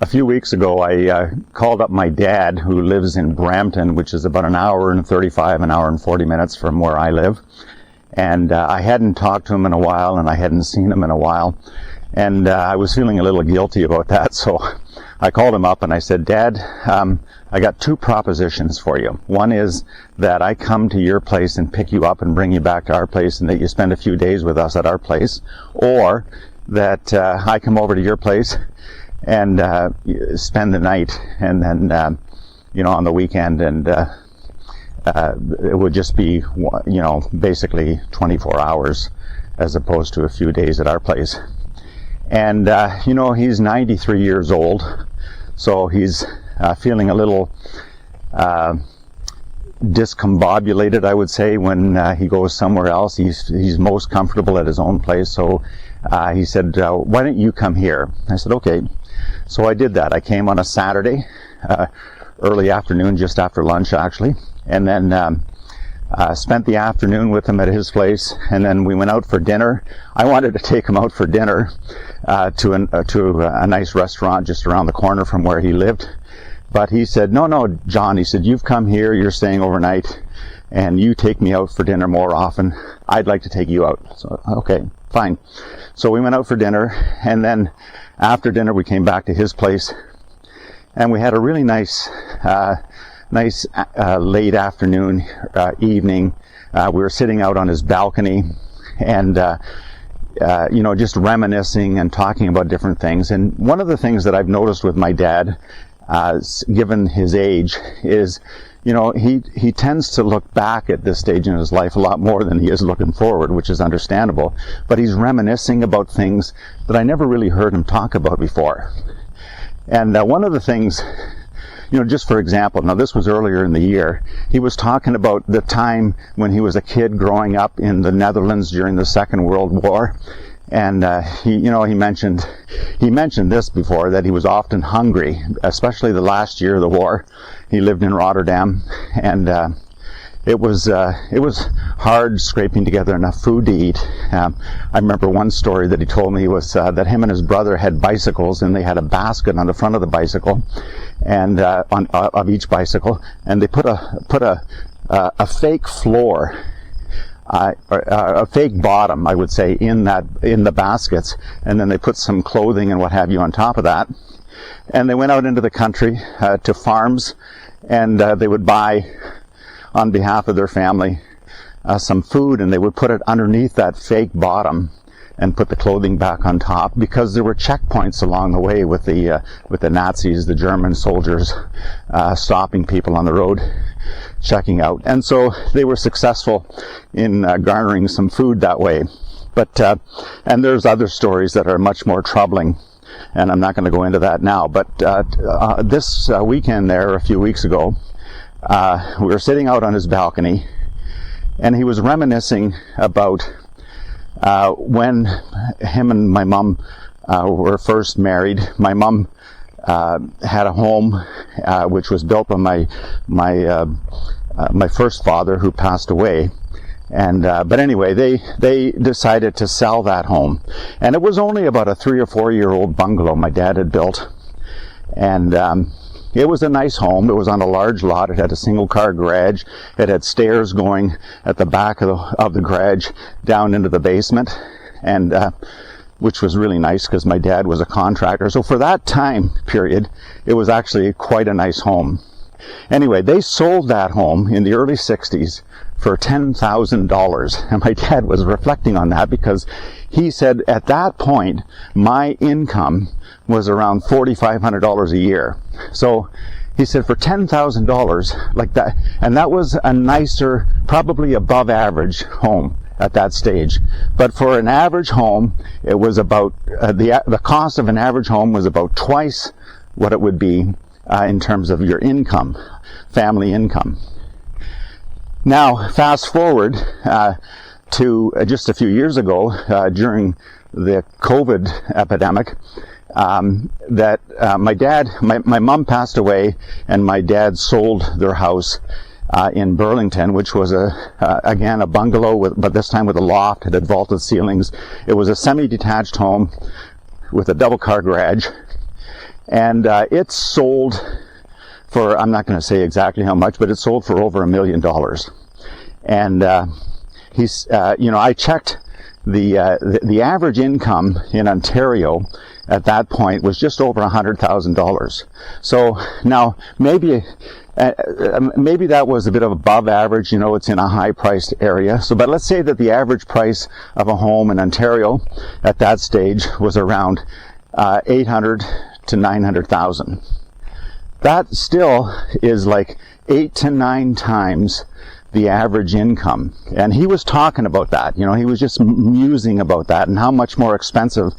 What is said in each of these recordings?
A few weeks ago, I called up my dad, who lives in Brampton, which is about an hour and 40 minutes from where I live. And I hadn't talked to him in a while, and I hadn't seen him in a while. And I was feeling a little guilty about that, so I called him up and I said, Dad, I got two propositions for you. One is that I come to your place and pick you up and bring you back to our place, and that you spend a few days with us at our place, or that I come over to your place and spend the night, and then on the weekend, and it would just be basically 24 hours as opposed to a few days at our place. And he's 93 years old, so he's feeling a little discombobulated, I would say, when he goes somewhere else. He's most comfortable at his own place, so he said, why don't you come here? I said, okay. So I did that. I came on a Saturday, early afternoon, just after lunch actually, and then spent the afternoon with him at his place, and then we went out for dinner. I wanted to take him out for dinner to a nice restaurant just around the corner from where he lived, but he said, no, John, he said, you've come here, you're staying overnight, and you take me out for dinner more often. I'd like to take you out. So, okay, fine. So we went out for dinner, and then after dinner we came back to his place, and we had a really nice late afternoon, evening. We were sitting out on his balcony and, just reminiscing and talking about different things. And one of the things that I've noticed with my dad, given his age, is, he tends to look back at this stage in his life a lot more than he is looking forward, which is understandable. But he's reminiscing about things that I never really heard him talk about before. And one of the things, just for example, now this was earlier in the year, he was talking about the time when he was a kid growing up in the Netherlands during the Second World War. And he mentioned this before, that he was often hungry, especially the last year of the war. He lived in Rotterdam, and it was hard scraping together enough food to eat. I remember one story that he told me was that him and his brother had bicycles, and they had a basket on the front of the bicycle, and of each bicycle, and they put a fake floor, a fake bottom, I would say, in the baskets, and then they put some clothing and what have you on top of that. And they went out into the country to farms, and they would buy, on behalf of their family, some food, and they would put it underneath that fake bottom and put the clothing back on top, because there were checkpoints along the way with the Nazis, the German soldiers, stopping people on the road, checking out. And so they were successful in garnering some food that way. But and there's other stories that are much more troubling, and I'm not going to go into that now. But this weekend there, a few weeks ago, we were sitting out on his balcony, and he was reminiscing about when him and my mom were first married. My mom had a home which was built by my first father, who passed away. And but anyway, they decided to sell that home, and it was only about a 3 or 4 year old bungalow my dad had built, and it was a nice home. It was on a large lot. It had a single car garage. It had stairs going at the back of the garage down into the basement, and which was really nice because my dad was a contractor. So for that time period, it was actually quite a nice home. Anyway, they sold that home in the early 60s for $10,000. And my dad was reflecting on that, because he said, at that point, my income was around $4,500 a year. So he said, for $10,000 like that, and that was a nicer, probably above average home at that stage. But for an average home, it was about, the cost of an average home was about twice what it would be in terms of your income, family income. Now, fast forward to just a few years ago, during the COVID epidemic, that my mom passed away, and my dad sold their house in Burlington, which was again a bungalow, but this time with a loft. It had vaulted ceilings. It was a semi-detached home with a double car garage. and it sold for, I'm not going to say exactly how much, but it sold for over $1 million. And I checked the average income in Ontario at that point was just over $100,000. So now maybe that was a bit of above average. It's in a high-priced area. So, but let's say that the average price of a home in Ontario at that stage was around $800,000 to $900,000. That still is like 8 to 9 times the average income. And he was talking about that. He was just musing about that and how much more expensive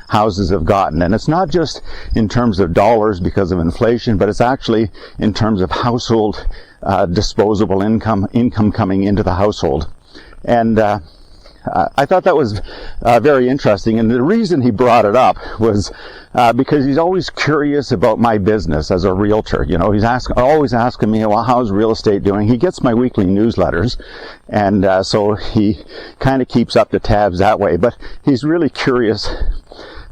houses have gotten. And it's not just in terms of dollars because of inflation, but it's actually in terms of household disposable income coming into the household. And I thought that was very interesting. And the reason he brought it up was because he's always curious about my business as a realtor. He's always asking me, well, how's real estate doing? He gets my weekly newsletters, and so he kind of keeps up the tabs that way. But he's really curious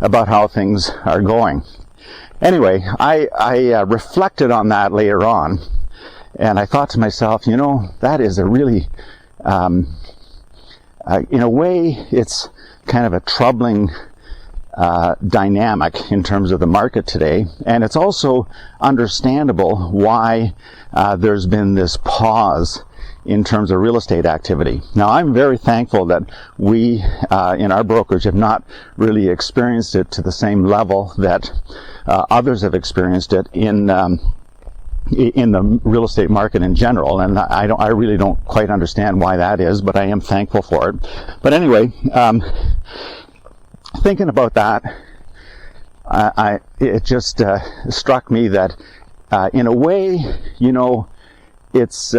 about how things are going. Anyway, I reflected on that later on, and I thought to myself, that is a really, in a way, it's kind of a troubling dynamic in terms of the market today, and it's also understandable why there's been this pause in terms of real estate activity. Now, I'm very thankful that we in our brokerage have not really experienced it to the same level that others have experienced it in the real estate market in general, and I really don't quite understand why that is, but I am thankful for it. But anyway, thinking about that, it just struck me that in a way, it's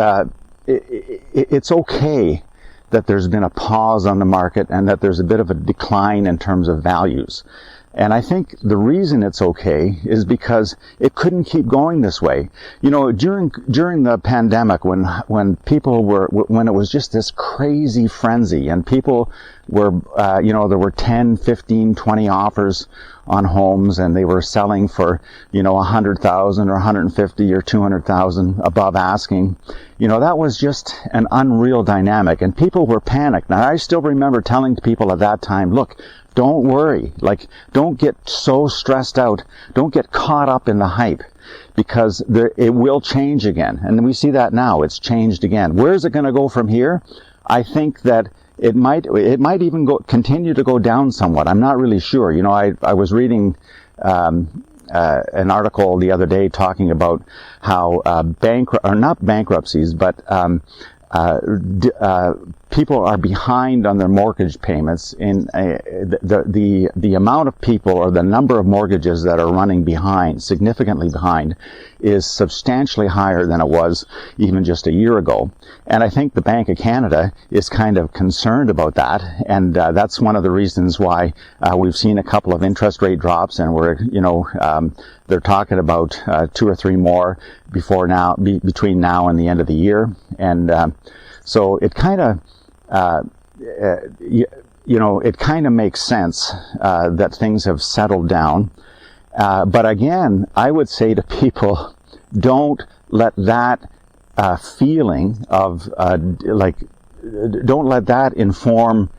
okay that there's been a pause on the market and that there's a bit of a decline in terms of values. And I think the reason it's okay is because it couldn't keep going this way. During the pandemic, when people were, when it was just this crazy frenzy and people were, there were 10, 15, 20 offers on homes and they were selling for, $100,000 or $150,000 or $200,000 above asking. That was just an unreal dynamic and people were panicked. Now, I still remember telling people at that time, look, don't worry. Don't get so stressed out. Don't get caught up in the hype because it will change again. And we see that now. It's changed again. Where is it going to go from here? I think that it might even continue to go down somewhat. I'm not really sure. I was reading an article the other day talking about how not bankruptcies, but people are behind on their mortgage payments. In the amount of people or the number of mortgages that are running behind, significantly behind, is substantially higher than it was even just a year ago. And I think the Bank of Canada is kind of concerned about that, and that's one of the reasons why we've seen a couple of interest rate drops, and they're talking about 2 or 3 more between now and the end of the year. And so it kind of it kind of makes sense that things have settled down. But again, I would say to people, don't let that feeling of don't let that inform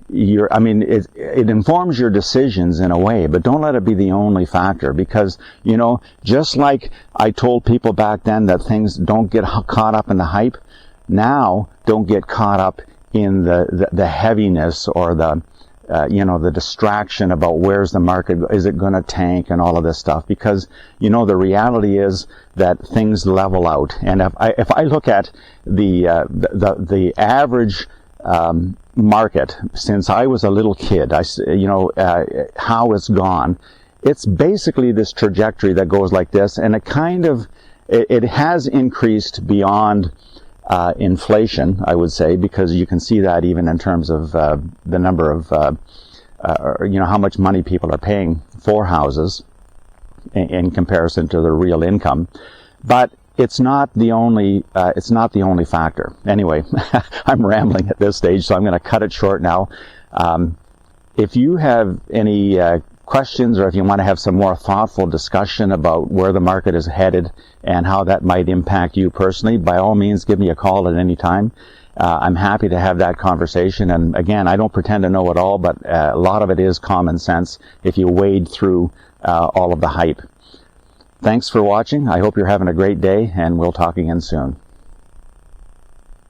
it informs your decisions in a way, but don't let it be the only factor, because, just like I told people back then that things don't get caught up in the hype, now don't get caught up in the heaviness or the distraction about where's the market, is it going to tank and all of this stuff, because, the reality is that things level out. And if I look at the average market since I was a little kid, how it's gone, it's basically this trajectory that goes like this, and it has increased beyond inflation, I would say, because you can see that even in terms of the number of how much money people are paying for houses in comparison to their real income. But it's not the only factor. Anyway, I'm rambling at this stage, so I'm going to cut it short now. If you have any questions, or if you want to have some more thoughtful discussion about where the market is headed and how that might impact you personally, by all means give me a call at any time. I'm happy to have that conversation. And again, I don't pretend to know it all, but a lot of it is common sense if you wade through all of the hype. Thanks for watching. I hope you're having a great day, and we'll talk again soon.